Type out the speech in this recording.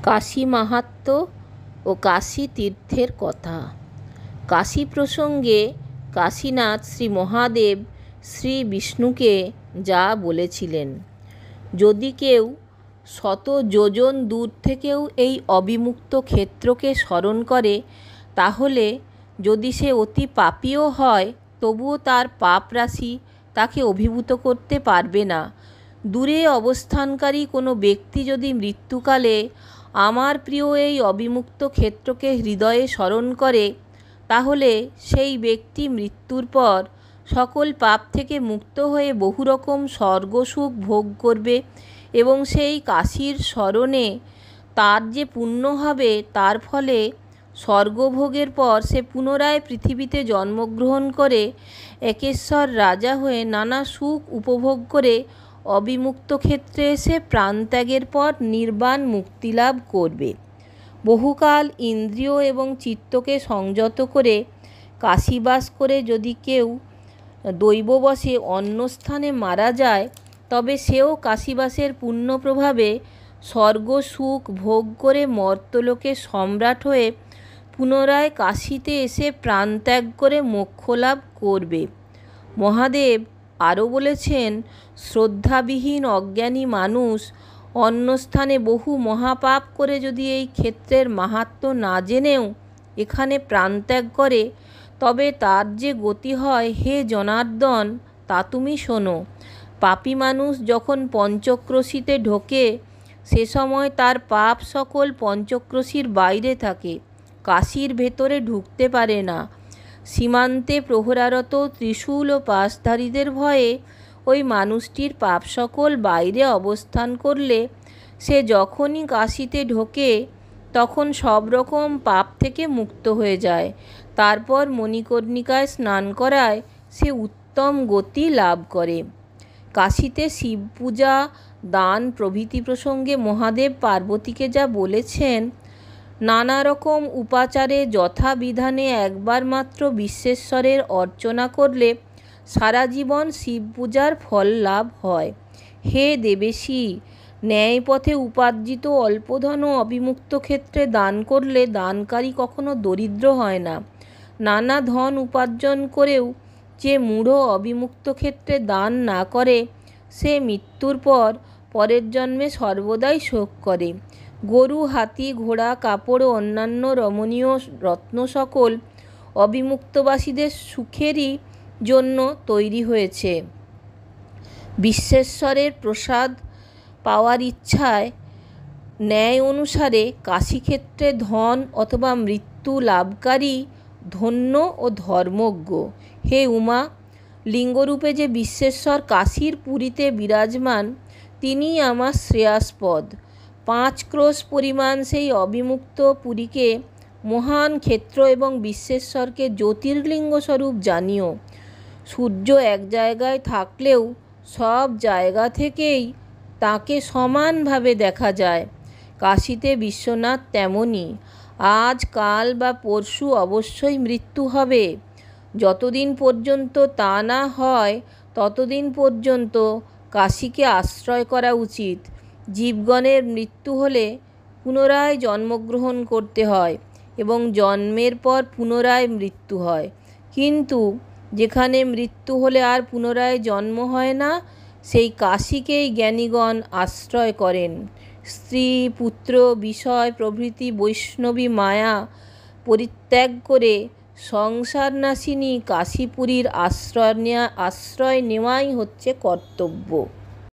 কাশী মাহাত্ম্য ও কাশী তীর্থের কথা। কাশী প্রসঙ্গে কাশীনাথ শ্রী মহাদেব শ্রী বিষ্ণুকে যা বলেছিলেন, যদি কেউ শত যোজন দূর থেকেও এই অবিমুক্ত ক্ষেত্রকে স্মরণ করে, তাহলে যদি সে অতি পাপীও হয়, তবুও তার পাপ রাশি তাকে অভিভূত করতে পারবে না। দূরে অবস্থানকারী কোনো ব্যক্তি যদি মৃত্যুকালে আমার প্রিয় এই অবিমুক্ত ক্ষেত্রকে হৃদয়ে স্মরণ করে, তাহলে সেই ব্যক্তি মৃত্যুর পর সকল পাপ থেকে মুক্ত হয়ে বহু রকম স্বর্গসুখ ভোগ করবে এবং সেই কাশীর স্মরণে তার যে পুণ্য হবে, তার ফলে স্বর্গভোগের পর সে পুনরায় পৃথিবীতে জন্মগ্রহণ করে একেশ্বর রাজা হয়ে নানা সুখ উপভোগ করে অবিমুক্ত ক্ষেত্রে এসে প্রাণত্যাগের পর নির্বাণ মুক্তিলাভ করবে। বহুকাল ইন্দ্রিয় এবং চিত্তকে সংযত করে কাশীবাস করে যদি কেউ দৈববশে অন্য স্থানে মারা যায়, তবে সেও কাশীবাসের পুণ্য প্রভাবে স্বর্গ সুখ ভোগ করে মর্ত্যলোকে সম্রাট হয়ে পুনরায় কাশীতে এসে প্রাণত্যাগ করে মোক্ষলাভ করবে। মহাদেব আরও বলেছেন, শ্রদ্ধাবিহীন অজ্ঞানী মানুষ অন্য স্থানে বহু মহাপাপ করে যদি এই ক্ষেত্রের মাহাত্ম্য না জেনেও এখানে প্রাণত্যাগ করে, তবে তার যে গতি হয়, হে জনার্দন, তা তুমি শোনো। পাপী মানুষ যখন পঞ্চক্রোশীতে ঢোকে, সে সময় তার পাপ সকল পঞ্চক্রোশীর বাইরে থাকে, কাশীর ভেতরে ঢুকতে পারে না। সীমান্তে প্রহরারত ত্রিশূল ও পাশধারীদের ভয়ে ওই মানুষটির পাপ সকল বাইরে অবস্থান করলে সে যখনই কাশীতে ঢোকে, তখন সব রকম পাপ থেকে মুক্ত হয়ে যায়। তারপর মণিকর্ণিকায় স্নান করায় সে উত্তম গতি লাভ করে। কাশীতে শিব পূজা, দান প্রভৃতি প্রসঙ্গে মহাদেব পার্বতীকে যা বলেছেন, নানা রকম উপাচারে যথাবিধানে একবার মাত্র বিশ্বেশ্বরের অর্চনা করলে সারা জীবন শিব পূজার ফল লাভ হয়। হে দেবেশী, ন্যায় পথে উপার্জিত অল্পধন অবিমুক্ত ক্ষেত্রে দান করলে দানকারী কখনো দরিদ্র হয় না। নানা ধন উপার্জন করেও যে মূঢ় অবিমুক্ত ক্ষেত্রে দান না করে, সে মৃত্যুর পর পরের জন্মে সর্বদাই শোক করে। গরু, হাতি, ঘোড়া, কাপড় ও অন্যান্য রমণীয় রত্ন সকল অবিমুক্তবাসীদের সুখেরই জন্য তৈরি হয়েছে। বিশ্বেশ্বরের প্রসাদ পাওয়ার ইচ্ছায় ন্যায় অনুসারে কাশীক্ষেত্রে ধন অথবা মৃত্যু লাভকারী ধন্য ও ধর্মজ্ঞ। হে উমা, লিঙ্গরূপে যে বিশ্বেশ্বর কাশীর পুরীতে বিরাজমান, তিনিই আমার শ্রেয়াস্পদ। 5 ক্রোশ পরিমাণ সেই অবিমুক্ত পুরীকে মহান ক্ষেত্র এবং বিশ্বেশ্বরকে জ্যোতির্লিঙ্গ স্বরূপ জানিও। সূর্য এক জায়গায় থাকলেও সব জায়গা থেকেই তাকে সমানভাবে দেখা যায়। কাশীতে বিশ্বনাথ তেমনই। আজ, কাল বা পরশু অবশ্যই মৃত্যু হবে। যতদিন পর্যন্ত তা না হয়, ততদিন পর্যন্ত কাশীকে আশ্রয় করা উচিত। জীবগণের মৃত্যু হলে পুনরায় জন্মগ্রহণ করতে হয় এবং জন্মের পর পুনরায় মৃত্যু হয়। কিন্তু যেখানে মৃত্যু হলে আর পুনরায় জন্ম হয় না, সেই কাশীকেই জ্ঞানীগণ আশ্রয় করেন। স্ত্রী, পুত্র, বিষয় প্রভৃতি বৈষ্ণবী মায়া পরিত্যাগ করে সংসারনাশিনী কাশীপুরীর আশ্রয় নেওয়াই হচ্ছে কর্তব্য।